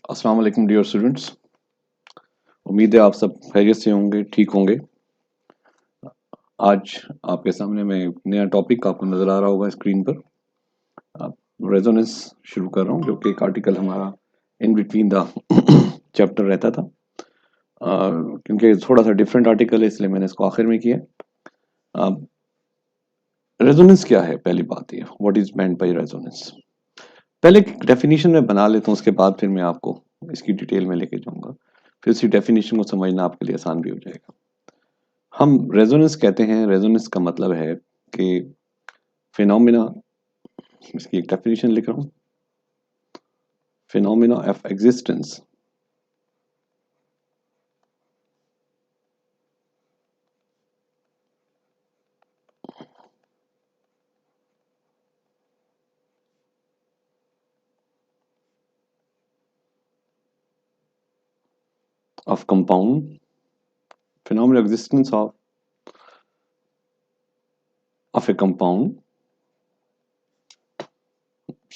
अस्सलाम वालेकुम dear students. उम्मीद है आप सब खैरियत से होंगे, ठीक होंगे। आज आपके सामने मैं एक नया टॉपिक आपको नज़र आ रहा होगा स्क्रीन पर। आप रेजोनेंस शुरू कर रहा हूँ, जो कि एक आर्टिकल हमारा इन बिटवीन द चैप्टर रहता था। क्योंकि थोड़ा सा डिफरेंट आर्टिकल है, इसलिए मैंने इसको आखिर में किया। रेजोनेंस क्या है, पहली बात ये, what is meant by resonance. पहले एक डेफिनेशन में बना लेता हूँ, उसके बाद फिर मैं आपको इसकी डिटेल में लेके जाऊंगा। फिर उसी डेफिनेशन को समझना आपके लिए आसान भी हो जाएगा। हम रेजोनेंस कहते हैं, रेजोनेंस का मतलब है कि फिनोमिना, इसकी एक डेफिनेशन लिख रहा हूँ, phenomena of existence of compound, phenomenal existence of a compound,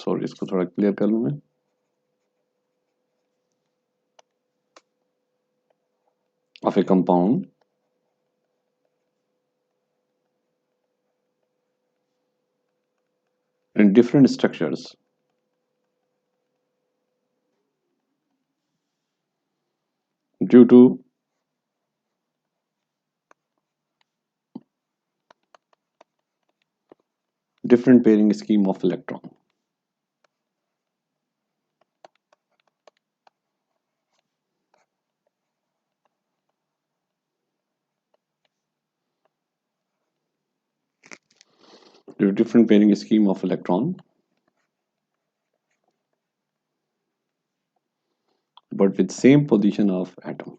sorry इसको थोड़ा क्लियर कर लूं मैं, of a compound in different structures due to different pairing scheme of electron. Due to different pairing scheme of electron, but with same position of atom,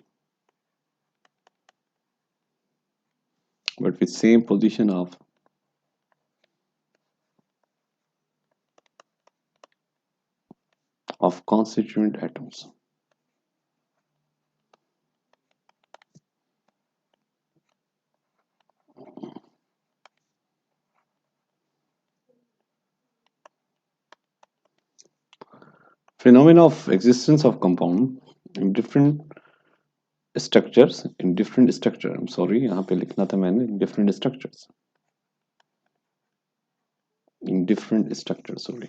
but with same position of constituent atoms. Phenomena of existence of compound in different structures, in different structure, I'm sorry, यहाँ पे लिखना था मैंने different structures, in different structure, sorry,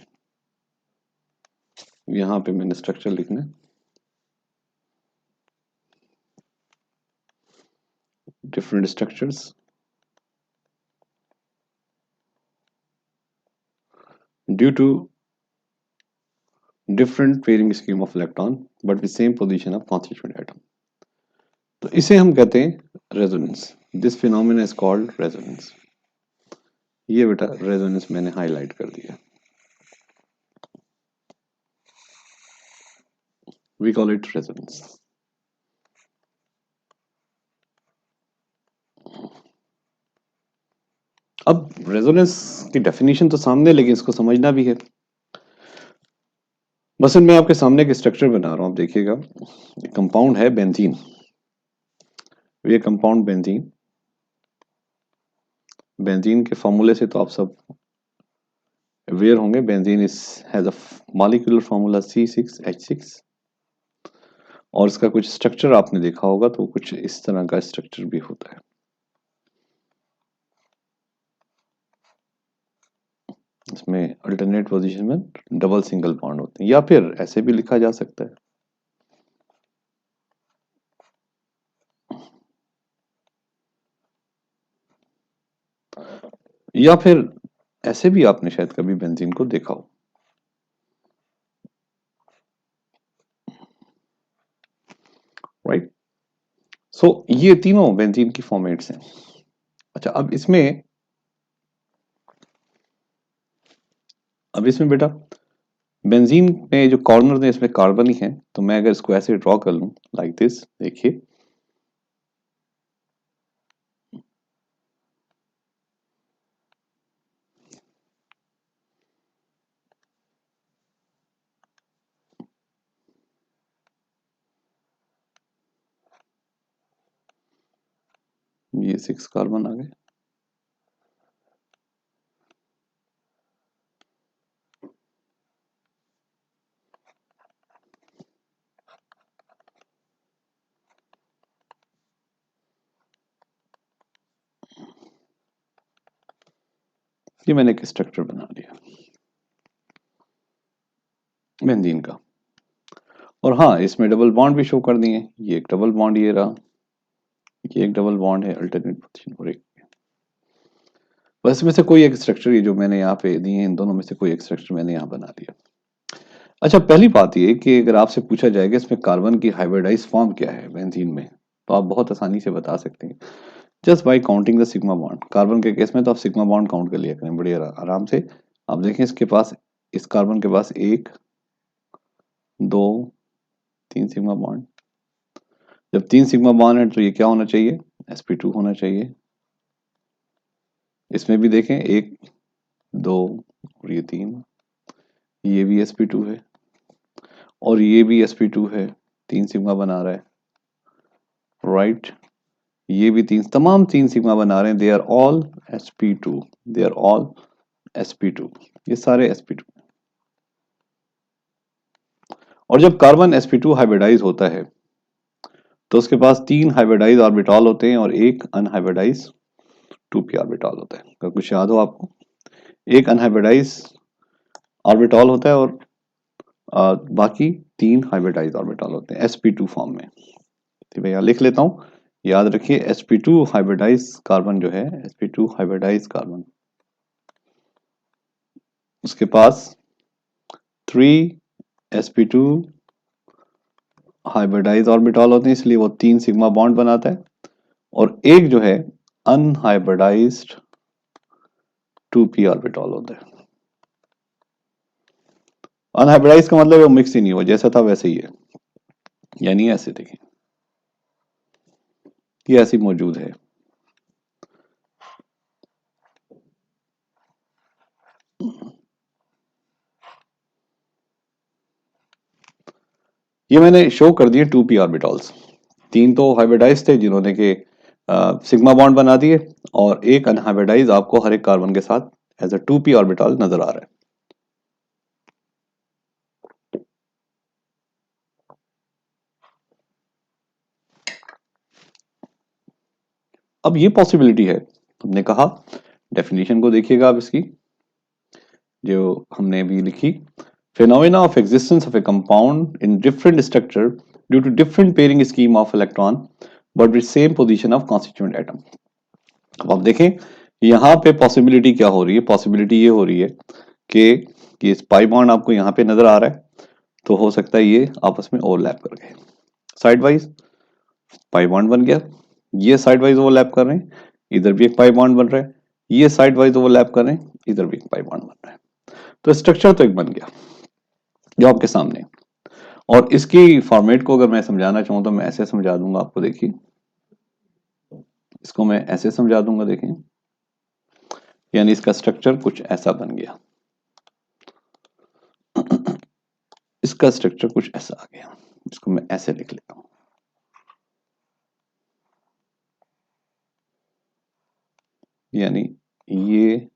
यहाँ पे मैंने structure लिखना है, different structures due to different pairing scheme of electron but with same position of constituent atom. तो इसे हम कहते हैं resonance. This phenomena is called resonance. ये बेटा रेजोनेंस मैंने हाईलाइट कर दिया, वी कॉल इट रेजोनेंस। अब रेजोनेंस की डेफिनेशन तो सामने है, लेकिन इसको समझना भी है। बस मैं आपके सामने एक स्ट्रक्चर बना रहा हूं, आप देखिएगा। कंपाउंड है बेंजीन, ये कंपाउंड बेंजीन, बेंजीन के फॉर्मूले से तो आप सब अवेयर होंगे। Benzene is has a molecular formula C6H6, और इसका कुछ स्ट्रक्चर आपने देखा होगा, तो कुछ इस तरह का स्ट्रक्चर भी होता है। इसमें अल्टरनेट पोजीशन में डबल सिंगल बॉन्ड होते हैं, या फिर ऐसे भी लिखा जा सकता है, या फिर ऐसे भी आपने शायद कभी बेंजीन को देखा हो। राइट, सो ये तीनों बेंजीन की फॉर्मेट्स हैं। अच्छा, अब इसमें बेटा बेंजीन में जो कॉर्नर है इसमें कार्बन ही है, तो मैं अगर इसको ऐसे ड्रॉ कर लूं लाइक दिस, देखिए ये 6 कार्बन आ गए। ये मैंने एक स्ट्रक्चर बना लिया बेंजीन का। और हाँ, इसमें डबल बॉन्ड भी शो कर दिए। ये एक डबल बॉन्ड ये रहा, ये एक डबल बॉन्ड है अल्टरनेट पोजीशन और एक। बस में से कोई एक स्ट्रक्चर, ये जो मैंने यहाँ पे दिए इन दोनों में से कोई एक स्ट्रक्चर मैंने यहाँ बना दिया। अच्छा, पहली बात ये कि अगर आपसे पूछा जाए कि इसमें कार्बन की हाइब्रिडाइज फॉर्म क्या है बेंजीन में, तो आप बहुत आसानी से बता सकते हैं just by counting the sigma bond. Carbon के केस में तो आप सिग्मा बॉन्ड काउंट कर लिया करें बड़े आराम से। आप देखें इसके पास, इस कार्बन के पास 1 2 3 सिग्मा बॉन्ड। जब 3 सिग्मा बॉन्ड है तो ये क्या होना चाहिए, sp2 होना चाहिए। इसमें भी देखें 1 2 और ये 3, ये भी sp2 है और ये भी sp2 है, 3 सिग्मा बना रहा है, राइट। ये भी तमाम 3 सिग्मा बना रहे हैं। They are all sp2, they are all sp2, ये सारे sp2। और जब कार्बन sp2 हाइब्रिडाइज होता है तो उसके पास 3 हाइब्रिडाइज ऑर्बिटॉल होते हैं और एक अनहाइब्रिडाइज 2p ऑर्बिटॉल होता है। अगर कुछ याद हो आपको, एक अनहाइब्रिडाइज ऑर्बिटॉल होता है और बाकी 3 हाइब्रिडाइज ऑर्बिटॉल होते हैं sp2 फॉर्म में। तो भैया लिख लेता हूं, याद रखिए sp2 हाइब्रिडाइज कार्बन जो है, sp2 हाइब्रिडाइज कार्बन, उसके पास 3 sp2 हाइब्रिडाइज ऑर्बिटॉल होते हैं, इसलिए वो 3 सिग्मा बॉन्ड बनाता है। और एक जो है अनहाइब्रिडाइज्ड 2p ऑर्बिटॉल होता है। अनहाइब्रिडाइज का मतलब वो मिक्स ही नहीं हुआ, जैसा था वैसे ही है, यानी ऐसे देखें ये ऐसी मौजूद है। ये मैंने शो कर दिए 2p ऑर्बिटॉल्स। 3 तो हाइब्रिडाइज थे जिन्होंने के सिग्मा बॉन्ड बना दिए, और एक अनहाइब्रिडाइज आपको हर एक कार्बन के साथ एज अ 2p ऑर्बिटॉल नजर आ रहा है। अब ये पॉसिबिलिटी है, हमने कहा डेफिनेशन को देखिएगा आप इसकी जो हमने अभी लिखी, phenomena of existence of a compound in different structure due to different pairing scheme of electron but with same position of constituent atom। अब आप देखें यहाँ पे पॉसिबिलिटी क्या हो रही है, पॉसिबिलिटी ये हो रही है कि इस पाई बॉन्ड आपको यहाँ पे नजर आ रहा है, तो हो सकता है ये आपस में ओवरलैप कर गए, साइड वाइज पाई बॉन्ड बन गया। ये साइड वाइज ओवरलैप कर रहे हैं, इधर भी एक पाई बॉन्ड बन रहा है, ये साइड वाइज ओवरलैप कर रहे हैं, इधर भी एक पाई बॉन्ड बन रहा है। तो स्ट्रक्चर तो एक बन गया जो आपके सामने। और इसकी फॉर्मेट को अगर मैं समझाना चाहूँ तो मैं ऐसे समझा दूंगा आपको, देखिए इसको मैं ऐसे समझा दूंगा, देखिए यानी इसका स्ट्रक्चर कुछ ऐसा बन गया, इसका स्ट्रक्चर कुछ ऐसा आ गया, इसको मैं ऐसे लिख लेता हूं, यानी ये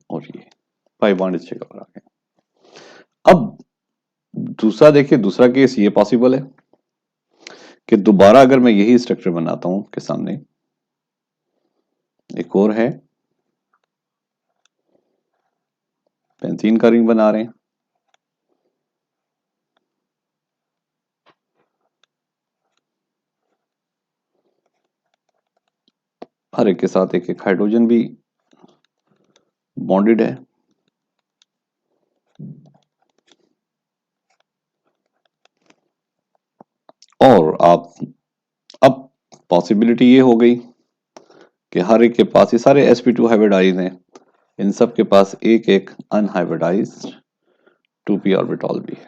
और ये पाई बॉन्ड इस जगह पर आ गया। अब दूसरा देखिए, दूसरा केस ये पॉसिबल है कि दोबारा अगर मैं यही स्ट्रक्चर बनाता हूं के सामने, एक और है बेंजीन का रिंग बना रहे हैं, हर एक के साथ एक एक हाइड्रोजन भी बॉन्डेड है। और आप अब पॉसिबिलिटी ये हो गई कि हर एक के पास, ये सारे sp2 हाइब्रिडाइज हैं, इन सब के पास एक एक अनहाइब्रिडाइज्ड 2p ऑर्बिटॉल भी है।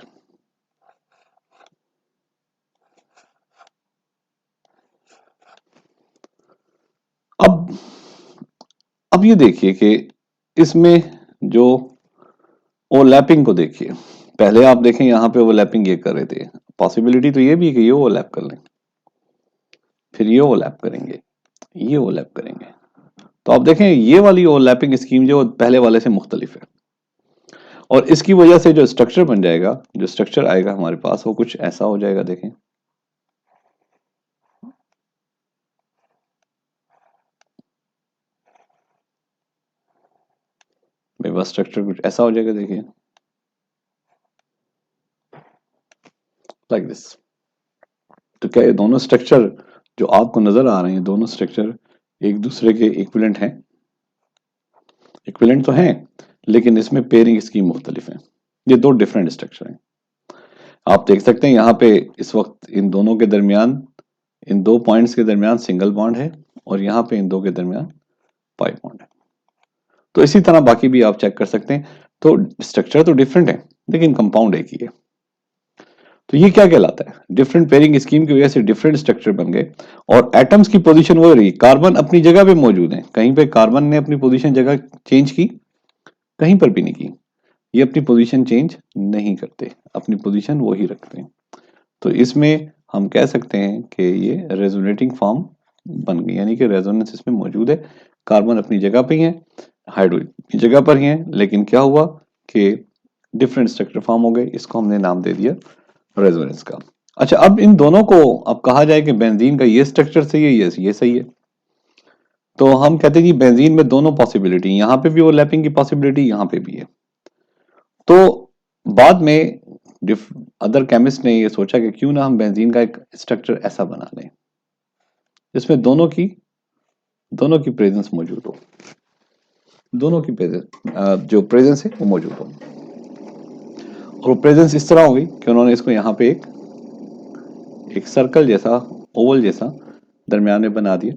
अब अब ये देखिए कि इसमें जो ओवरलैपिंग को देखिए, पहले आप देखें यहां पे ओवरलैपिंग ये कर रहे थे, पॉसिबिलिटी तो ये भी है कि ये ओवरलैप कर लें, फिर ये ओवरलैप करेंगे, ये ओवरलैप करेंगे। तो आप देखें ये वाली ओवरलैपिंग स्कीम जो पहले वाले से मुख्तलिफ है, और इसकी वजह से जो स्ट्रक्चर बन जाएगा, जो स्ट्रक्चर आएगा हमारे पास, वो कुछ ऐसा हो जाएगा। देखें मेरे पास स्ट्रक्चर कुछ ऐसा हो जाएगा, देखिए लाइक दिस। तो क्या ये दोनों स्ट्रक्चर जो आपको नजर आ रहे हैं, दोनों स्ट्रक्चर एक दूसरे के इक्विवेलेंट हैं? इक्विवेलेंट तो हैं, लेकिन इसमें पेयरिंग स्कीम मुख्तलिफ है। ये दो डिफरेंट स्ट्रक्चर हैं। आप देख सकते हैं यहाँ पे इस वक्त इन दोनों के दरमियान, इन दो पॉइंट्स के दरमियान सिंगल बॉन्ड है, और यहाँ पे इन दो के दरमियान पाई बॉन्ड है। तो इसी तरह बाकी भी आप चेक कर सकते हैं। तो स्ट्रक्चर तो डिफरेंट है, लेकिन कंपाउंड एक ही है। तो ये क्या कहलाता है? डिफरेंट पेयरिंग स्कीम की वजह से डिफरेंट स्ट्रक्चर बन गए, और एटम्स की पोजीशन वो रही, कार्बन अपनी जगह पे मौजूद है। कहीं पे कार्बन ने अपनी पोजीशन जगह चेंज की, कहीं पर भी नहीं की। ये अपनी पोजीशन चेंज नहीं करते, अपनी पोजीशन वो ही रखते हैं। तो इसमें हम कह सकते हैं कि ये रेजोनेटिंग फॉर्म बन गई, यानी कि रेजोनेंस इसमें मौजूद है। कार्बन अपनी जगह पे ही है, हाइड्रोजन की जगह पर ही है, लेकिन क्या हुआ कि डिफरेंट स्ट्रक्चर फॉर्म हो गए। इसको हमने नाम दे दिया रेजोनेंस का। अच्छा, अब इन दोनों को अब कहा जाए कि बेंजीन का ये स्ट्रक्चर सही है, ये सही है, तो हम कहते हैं कि बेंजीन में दोनों पॉसिबिलिटी, यहाँ पे भी ओवरलैपिंग की पॉसिबिलिटी, यहाँ पे भी है। तो बाद में अदर केमिस्ट ने ये सोचा कि क्यों ना हम बेंजीन का एक स्ट्रक्चर ऐसा बना लें जिसमें दोनों की प्रेजेंस मौजूद हो, दोनों की प्रेजेंस, जो प्रेजेंस है वो मौजूद हो। और वो प्रेजेंस इस तरह होगी कि उन्होंने इसको यहाँ पे एक सर्कल जैसा, ओवल जैसा दरमियान में बना दिया,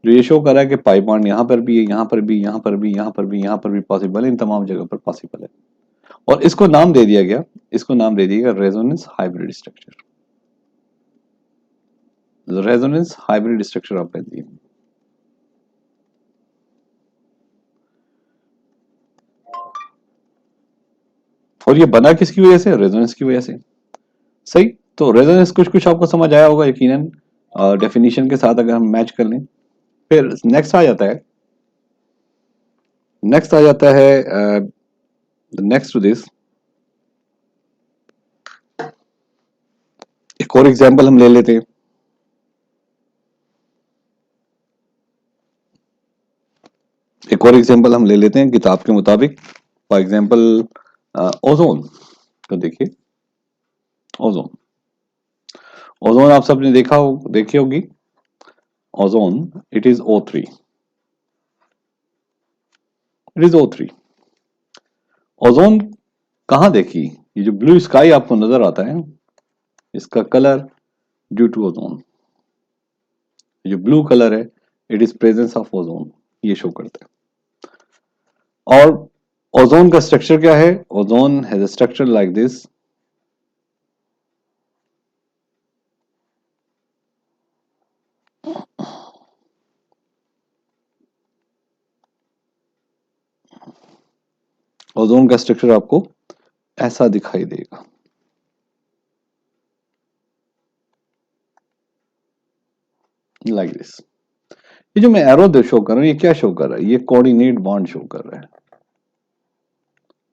जो ये शो कर रहा है कि पाई बॉन्ड यहाँ पर भी है, यहाँ पर भी, यहाँ पर भी, यहाँ पर भी, यहाँ पर भी पॉसिबल है, इन तमाम जगह पर पॉसिबल है। और इसको नाम दे दिया गया, इसको नाम दे दिया गया resonance hybrid structure. Resonance hybrid structure of benzene. और ये बना किसकी वजह से? रेजोनेंस की वजह से। सही। तो रेजोनेंस कुछ कुछ आपको समझ आया होगा यकीनन, डेफिनेशन के साथ अगर हम मैच कर लें। फिर नेक्स्ट आ जाता है, नेक्स्ट टू दिस एक और एग्जांपल हम ले लेते हैं। एक और एग्जांपल हम ले लेते हैं किताब के मुताबिक। फॉर एग्जांपल ओजोन को देखिए। ओजोन, ओजोन आप सबने देखी होगी। Ozone, it is O3, it is O3। Ozone कहाँ देखी? ये जो ब्लू स्काई आपको नजर आता है, इसका कलर ड्यू टू ओजोन। जो ब्लू कलर है, it is presence of ozone, ये शो करता है। और ओजोन का स्ट्रक्चर क्या है? Ozone has a structure like this. Ozone का स्ट्रक्चर आपको ऐसा दिखाई देगा, लाइक दिस। ये जो मैं एरो शो कर रहा हूँ, ये क्या शो कर रहा है? ये कोऑर्डिनेट बॉन्ड शो कर रहा है।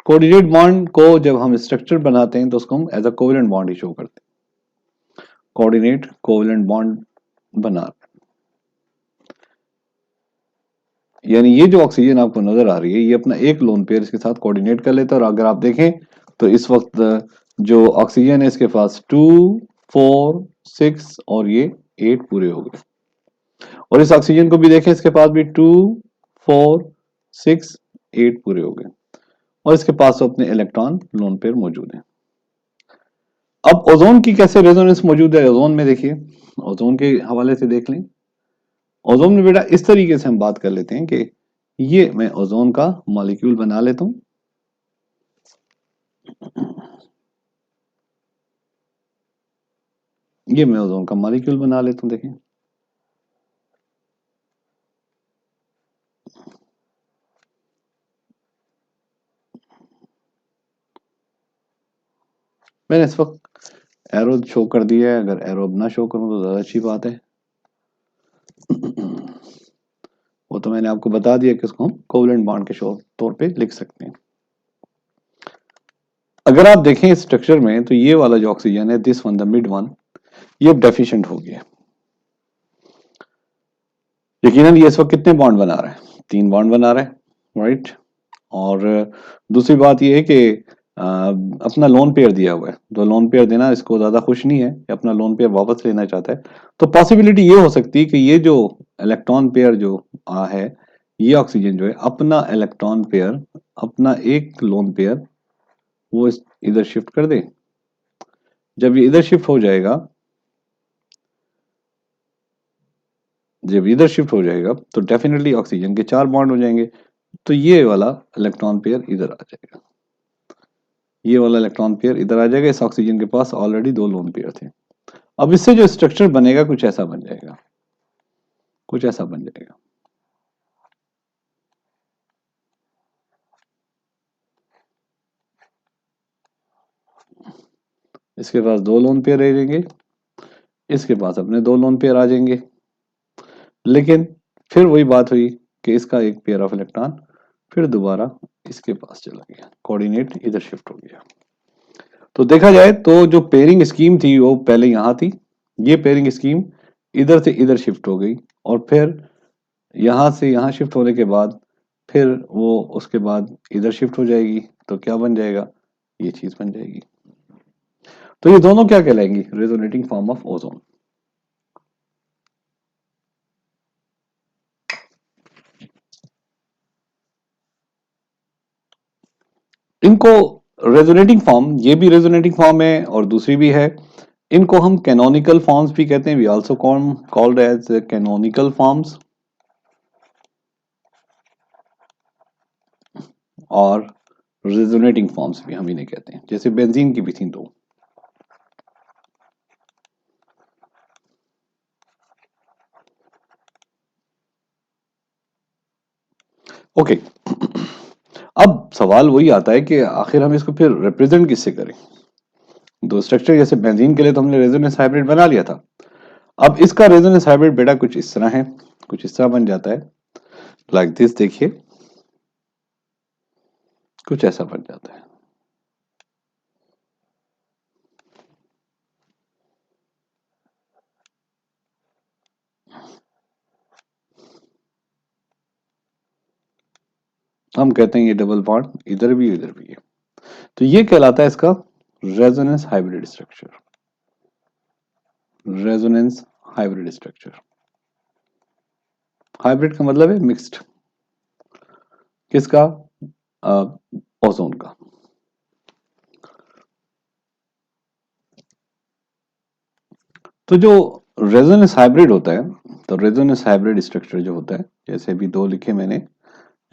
कोऑर्डिनेट बॉन्ड को जब हम स्ट्रक्चर बनाते हैं तो उसको हम एज अ कोवेलेंट बॉन्ड ही शो करते हैं। कोऑर्डिनेट कोवेलेंट बॉन्ड बना रहे हैं। यानी ये जो ऑक्सीजन आपको नजर आ रही है, ये अपना एक लोन पेयर इसके साथ कोऑर्डिनेट कर लेता है। और अगर आप देखें तो इस वक्त जो ऑक्सीजन है इसके पास 2, 4, 6 और ये 8 पूरे हो गए। और इस ऑक्सीजन को भी देखें, इसके पास भी 2, 4, 6, 8 पूरे हो गए। और इसके पास तो अपने इलेक्ट्रॉन लोन पेयर मौजूद है। अब ओजोन की कैसे रेजोनेंस मौजूद है? ओजोन में देखिए, ओजोन के हवाले से देख लें। ओजोन में बेटा इस तरीके से हम बात कर लेते हैं कि ये मैं ओजोन का मॉलिक्यूल बना लेता हूं। ये मैं ओजोन का मॉलिक्यूल बना लेता हूं, देखें। मैंने इस वक्त एरो शो कर दिया है। अगर एरो ना शो करूं तो ज्यादा अच्छी बात है। वो तो मैंने आपको बता दिया कि उसको हम कोवेलेंट बॉन्ड के तौर पे लिख सकते हैं। अगर आप देखें इस स्ट्रक्चर में, तो ये वाला जो ऑक्सीजन है, this one, the mid one, ये डेफिशिएंट हो गया। यकीनन ये इस वक्त कितने बॉन्ड बना रहा है? 3 बॉन्ड बना रहा है, राइट। और दूसरी बात ये है कि अपना लोन पेयर दिया हुआ है, तो लोन पेयर देना इसको ज़्यादा खुश नहीं है कि अपना लोन पेयर वापस लेना चाहता है। तो पॉसिबिलिटी ये हो सकती है कि ये जो इलेक्ट्रॉन पेयर जो है, ये ऑक्सीजन जो है अपना इलेक्ट्रॉन पेयर, अपना एक लोन पेयर वो इधर शिफ्ट कर दे। जब ये इधर शिफ्ट हो जाएगा, जब इधर शिफ्ट हो जाएगा तो डेफिनेटली ऑक्सीजन के 4 बॉन्ड हो जाएंगे, तो ये वाला इलेक्ट्रॉन पेयर इधर आ जाएगा, ये वाला इलेक्ट्रॉन पेयर इधर आ जाएगा। इस ऑक्सीजन के पास ऑलरेडी 2 लोन पेयर थे। अब इससे जो स्ट्रक्चर बनेगा कुछ ऐसा बन जाएगा, कुछ ऐसा बन जाएगा। इसके पास 2 लोन पेयर रह जाएंगे, इसके पास अपने 2 लोन पेयर आ जाएंगे, लेकिन फिर वही बात हुई कि इसका एक पेयर ऑफ इलेक्ट्रॉन फिर दोबारा इसके पास चला गया, कोऑर्डिनेट इधर शिफ्ट हो गया। तो देखा जाए तो जो पेयरिंग स्कीम थी वो पहले यहाँ थी, ये पेयरिंग स्कीम इधर से इधर शिफ्ट हो गई, और फिर यहाँ से यहाँ शिफ्ट होने के बाद फिर वो उसके बाद इधर शिफ्ट हो जाएगी, तो क्या बन जाएगा, ये चीज बन जाएगी। तो ये दोनों क्या कहलाएंगी, रेजोनेटिंग फॉर्म ऑफ ओजोन। इनको रेजोनेटिंग फॉर्म, ये भी रेजोनेटिंग फॉर्म है और दूसरी भी है, इनको हम कैनोनिकल फॉर्म्स भी कहते हैं, we also called as canonical forms, और रेजोनेटिंग फॉर्म्स भी हम इन्हें कहते हैं। जैसे बेंजीन की भी थी दो। ओके, अब सवाल वही आता है कि आखिर हम इसको फिर रिप्रेजेंट किससे करें। दो स्ट्रक्चर जैसे बेंजीन के लिए तो हमने रेजोनेंस हाइब्रिड बना लिया था, अब इसका रेजोनेंस हाइब्रिड बेटा कुछ इस तरह है, कुछ इस तरह बन जाता है, लाइक दिस। देखिए कुछ ऐसा बन जाता है। हम कहते हैं ये डबल बॉन्ड इधर भी इधर भी है, तो ये कहलाता है इसका resonance hybrid structure. Resonance hybrid structure, hybrid का मतलब है मिक्स्ड, किसका, ओजोन का। तो जो रेजोनेंस हाइब्रिड होता है, तो रेजोनेंस हाइब्रिड स्ट्रक्चर जो होता है, जैसे अभी दो लिखे मैंने,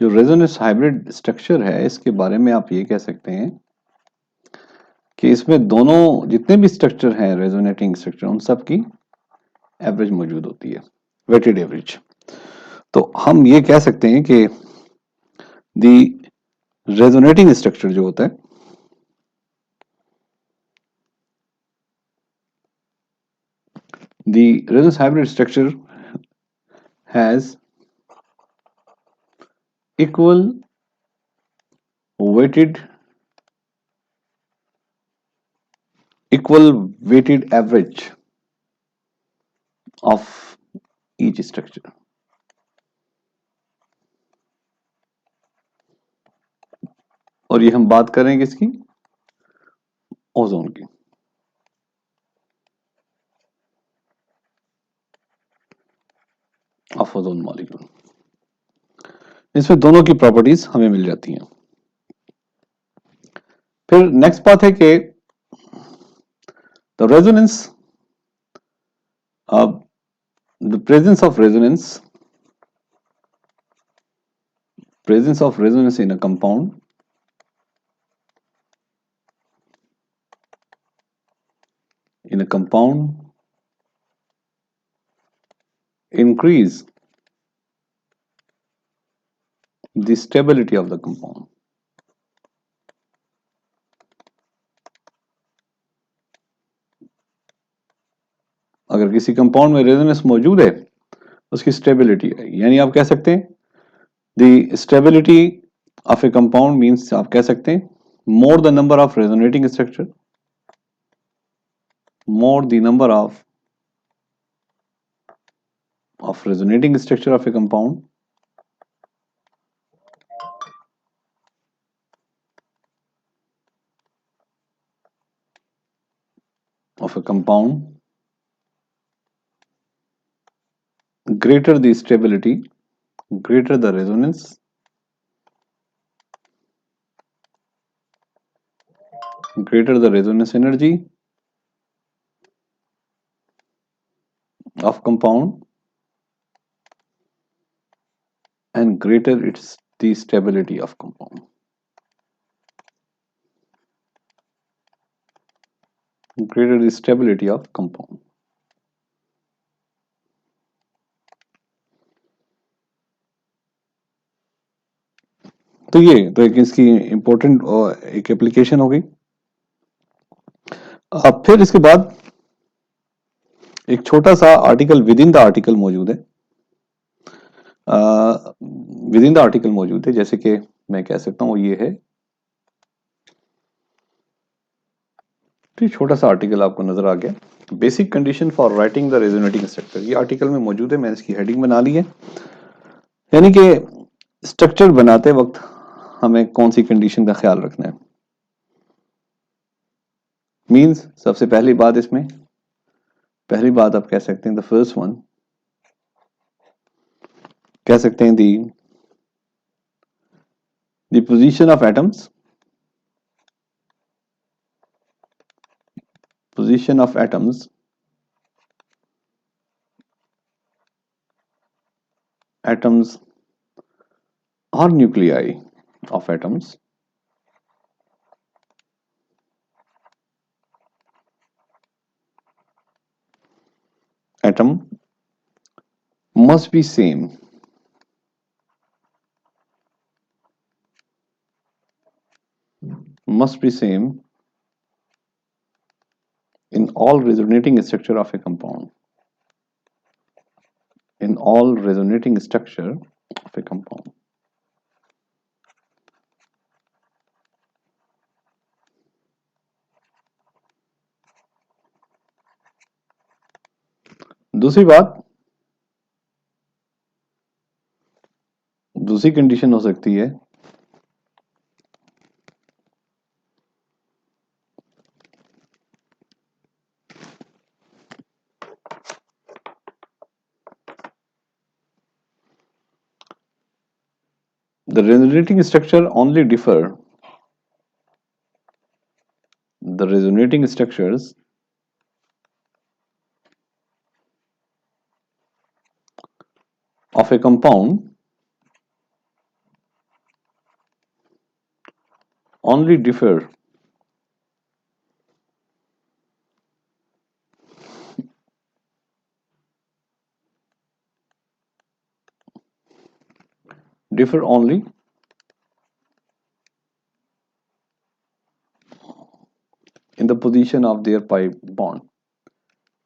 जो रेजोनेंस हाइब्रिड स्ट्रक्चर है इसके बारे में आप ये कह सकते हैं कि इसमें दोनों जितने भी स्ट्रक्चर हैं रेजोनेटिंग स्ट्रक्चर, उन सब की एवरेज मौजूद होती है, वेटेड एवरेज। तो हम ये कह सकते हैं कि दी रेजोनेटिंग स्ट्रक्चर जो होता है, the resonance hybrid structure has equal weighted average of each structure। और ये हम बात कर रहे हैं किसकी, ओजोन की। ऑफ ओजोन मॉलिक्यूल, इसमें दोनों की प्रॉपर्टीज हमें मिल जाती हैं। फिर नेक्स्ट बात है कि the resonance, the presence of resonance in a compound increase the stability of the compound। अगर किसी कंपाउंड में रेजोनेंस मौजूद है, उसकी स्टेबिलिटी है, यानी आप कह सकते हैं the stability of A compound means, आप कह सकते हैं more the number of resonating structure, more the number of resonating structure of a compound of a compound, greater the stability, greater the resonance, greater the resonance energy of compound, and greater its the stability of compound. Greater the stability of compound. तो ये तो एक इसकी important एक application हो गई। अब फिर इसके बाद एक छोटा सा article with in the article मौजूद है, विद इन द आर्टिकल मौजूद है, जैसे कि मैं कह सकता हूँ ये है, तो छोटा सा आर्टिकल आपको नजर आ गया, basic condition for writing the resonating structure. ये आर्टिकल में मौजूद है, मैंने इसकी हेडिंग बना ली है, यानी कि स्ट्रक्चर बनाते वक्त हमें कौन सी कंडीशन का ख्याल रखना है। मींस सबसे पहली बात इसमें, पहली बात आप कह सकते हैं द फर्स्ट वन, कह सकते हैं the position of atoms, position of atoms or nuclei of atoms atom must be same in all resonating structure of a compound, in all resonating structure of a compound. दूसरी बात, दूसरी condition हो सकती है the resonating structure only differ, the resonating structures of a compound only differ only in the position of their pi bond,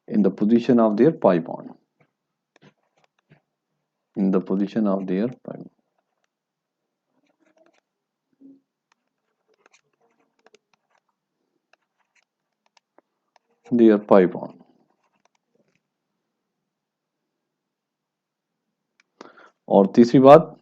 in the position of their pi bond, in the position of their pi bond. Their pi bond. और तीसरी बात,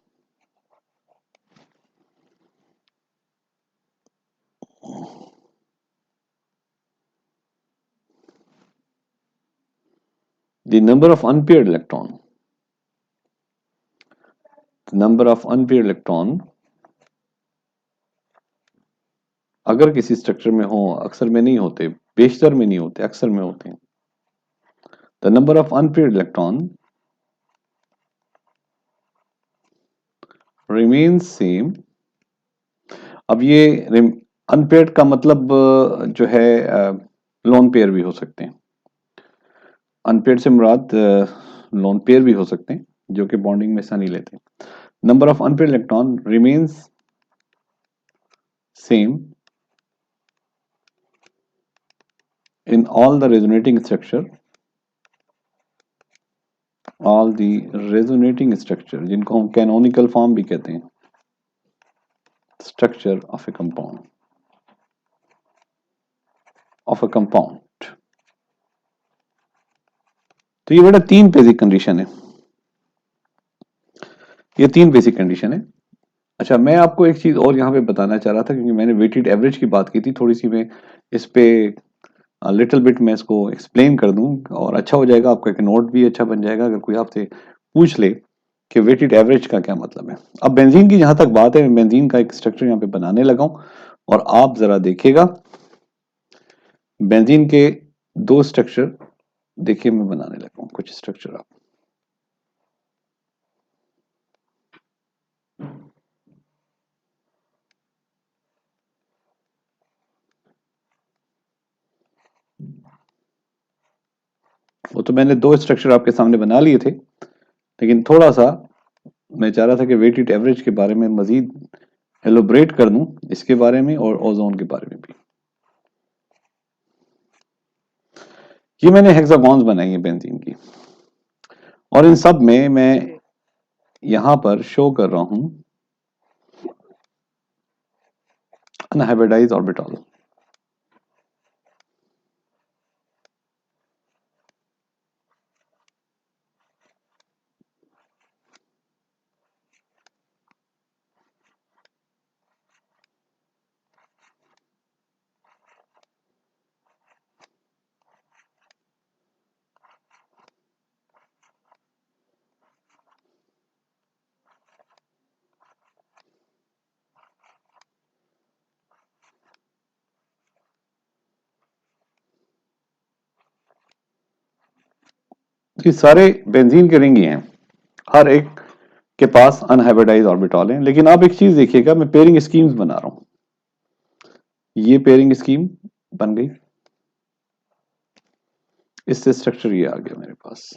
the number of unpaired electron, the number of unpaired electron अगर किसी structure में हो, अक्सर में नहीं होते, बेशतर में नहीं होते, अक्सर में होते हैं, the number of unpaired electron remains same. अब ये अनपेयर्ड का मतलब जो है लोन पेयर भी हो सकते हैं, अनपेयर्ड से मुराद लोन पेयर भी हो सकते हैं जो कि बॉन्डिंग में हिस्सा नहीं लेते। Number of unpaired electron remains same in all the resonating structure, all the resonating structure जिनको हम कैनोनिकल फॉर्म भी कहते हैं, structure of A compound, of a compound. तो ये बेटा तीन बेसिक कंडीशन है, ये तीन बेसिक कंडीशन है। अच्छा, मैं आपको एक चीज और यहाँ पे बताना चाह रहा था, क्योंकि मैंने वेटेड एवरेज की बात की थी, थोड़ी सी मैं इस पे लिटिल बिट मैं इसको एक्सप्लेन कर दूं और अच्छा हो जाएगा, आपका एक नोट भी अच्छा बन जाएगा अगर कोई आपसे पूछ ले कि वेटेड एवरेज का क्या मतलब है। अब बेंजीन की जहां तक बात है, बेंजीन का एक स्ट्रक्चर यहाँ पे बनाने लगा हूं और आप जरा देखिएगा बेंजीन के दो स्ट्रक्चर देखिए मैं बनाने लगा हूं कुछ स्ट्रक्चर। आप वो तो मैंने दो स्ट्रक्चर आपके सामने बना लिए थे, लेकिन थोड़ा सा मैं चाह रहा था कि वेटेड एवरेज के बारे में मजीद एलोबरेट कर दूं, इसके बारे में और ओजोन के बारे में भी। ये मैंने हेक्सागॉन्स बनाई है बेंजीन की और इन सब में मैं यहां पर शो कर रहा हूं अनहाइब्रिडाइज्ड ऑर्बिटल। ये सारे बेंजीन के रिंग ही हैं, हर एक के पास अनहाइब्रिडाइज्ड ऑर्बिटल है। लेकिन आप एक चीज देखिएगा, मैं पेयरिंग स्कीम्स बना रहा हूं। ये पेयरिंग स्कीम बन गई, इससे स्ट्रक्चर ये आ गया मेरे पास।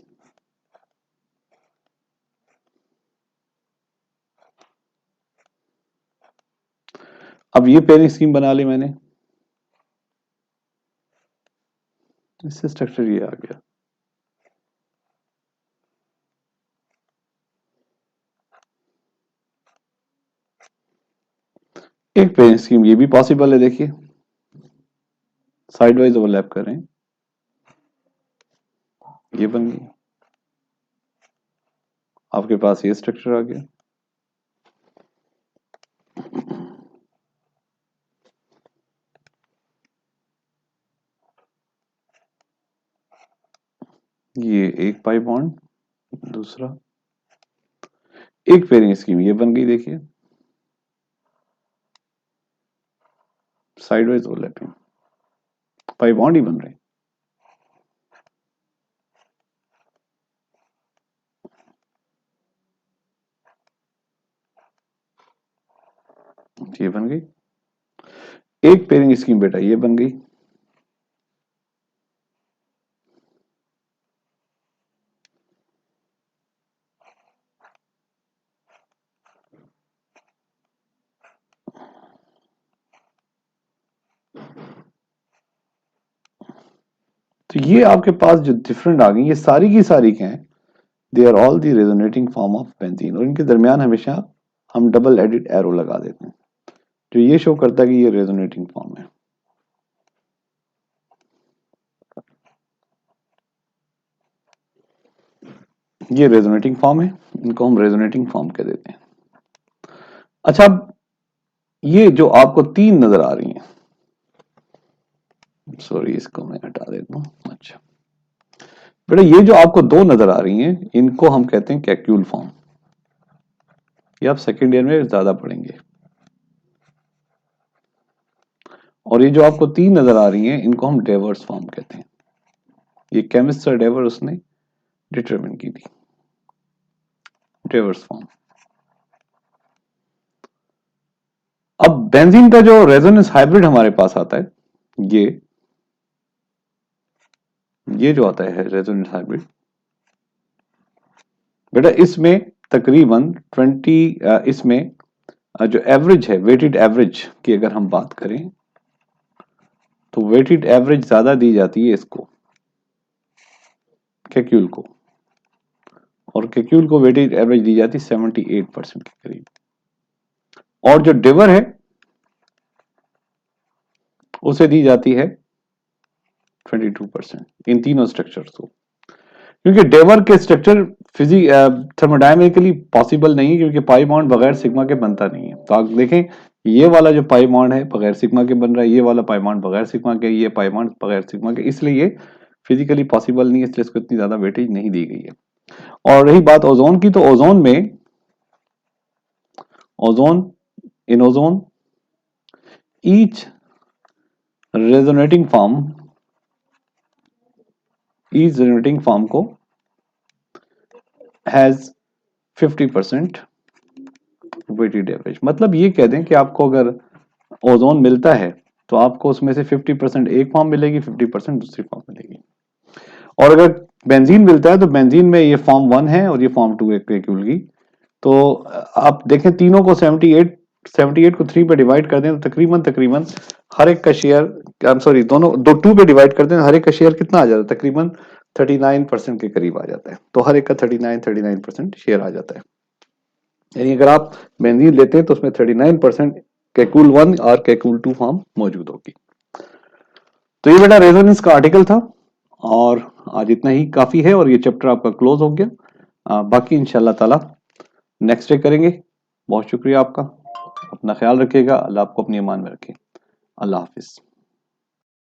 अब ये पेयरिंग स्कीम बना ली मैंने, इससे स्ट्रक्चर ये आ गया। एक पेयरिंग स्कीम ये भी पॉसिबल है, देखिए साइड वाइज ओवरलैप कर रहे हैं, ये बन गई। आपके पास ये स्ट्रक्चर आ गया। ये एक पाई बॉन्ड, दूसरा एक पेयरिंग स्कीम ये बन गई, देखिए side wise overlapping pi bond ही बन रहे हैं। ये बन गई एक पेयरिंग स्कीम, बेटा ये बन गई। तो ये आपके पास जो डिफरेंट आ गई, ये सारी की सारी क्या है, they are all the resonating form of benzene, और इनके दरमियान हमेशा हम डबल एडिड एरो लगा देते हैं, जो ये शो करता है कि ये रेजोनेटिंग फॉर्म है। ये रेजोनेटिंग फॉर्म है, इनको हम रेजोनेटिंग फॉर्म कह देते हैं। अच्छा, अब ये जो आपको तीन नजर आ रही हैं, सॉरी इसको मैं हटा देता हूं। अच्छा बेटा, ये जो आपको दो नजर आ रही हैं, इनको हम कहते हैं कैक्यूल फॉर्म। ये आप सेकेंड ईयर में ज्यादा पढ़ेंगे। और ये जो आपको तीन नजर आ रही हैं, इनको हम डेवर्स फॉर्म कहते हैं। ये केमिस्ट सर डेवर उसने डिटरमिन की थी, डेवर्स फॉर्म। अब बेंजीन का जो रेजोनेंस हाइब्रिड हमारे पास आता है, ये जो आता है रेजोनेंस हाइब्रिड, बेटा इसमें तकरीबन 20 इसमें जो एवरेज है, वेटेड एवरेज की अगर हम बात करें, तो वेटेड एवरेज ज्यादा दी जाती है इसको, कैक्यूल को, और कैक्यूल को वेटेड एवरेज दी जाती है 78% के करीब, और जो डेवर है उसे दी जाती है 22%। इन तीनों स्ट्रक्चर्स को, क्योंकि डेवर के स्ट्रक्चर थर्मोडायनेमिकली पॉसिबल नहीं है, क्योंकि पाई बॉन्ड बगैर सिग्मा के बनता नहीं है। तो आप देखें ये वाला जो पाई बॉन्ड है बगैर सिग्मा के बन रहा है, ये वाला पाई बॉन्ड बगैर सिग्मा के, ये पाई बॉन्ड बगैर सिग्मा के, इसलिए ये फिजिकली पॉसिबल नहीं है, इसलिए इसको इतनी ज्यादा वेटेज नहीं दी गई है। और रही बात ओजोन की, तो ओजोन में इन ओजोन ईच रेजोनेटिंग फॉर्म को हैज 50% वेटेड एवरेज। मतलब ये कह दें कि आपको अगर ओजोन मिलता है तो आपको उसमें से 50% एक फॉर्म मिलेगी, 50% दूसरी फॉर्म मिलेगी। और अगर बेंजीन मिलता है तो बेंजीन में ये फॉर्म 1 है और ये फॉर्म 2 है की। तो आप देखें तीनों को 78 को 3 पे डिवाइड कर दें तो तकरीबन हर एक का शेयर, आई एम सॉरी, दोनों 2 पे डिवाइड कर दें, हर एक का शेयर कितना आ जाता है, तकरीबन 39% के करीब आ जाता है। तो हर एक का 39% शेयर आ जाता है। यानी अगर आप बेंजीन लेते हैं तो उसमें 39% कैकूल 1 और कैकूल 2 फॉर्म मौजूद होगी। तो ये बेटा रेजोनेंस का आर्टिकल था, और आज इतना ही काफी है और ये चैप्टर आपका क्लोज हो गया। बाकी इंशाल्लाह ताला नेक्स्ट डे करेंगे। बहुत शुक्रिया आपका, अपना ख्याल रखिएगा, अल्लाह आपको अपनी ईमान में रखे। अल्लाह हाफिज।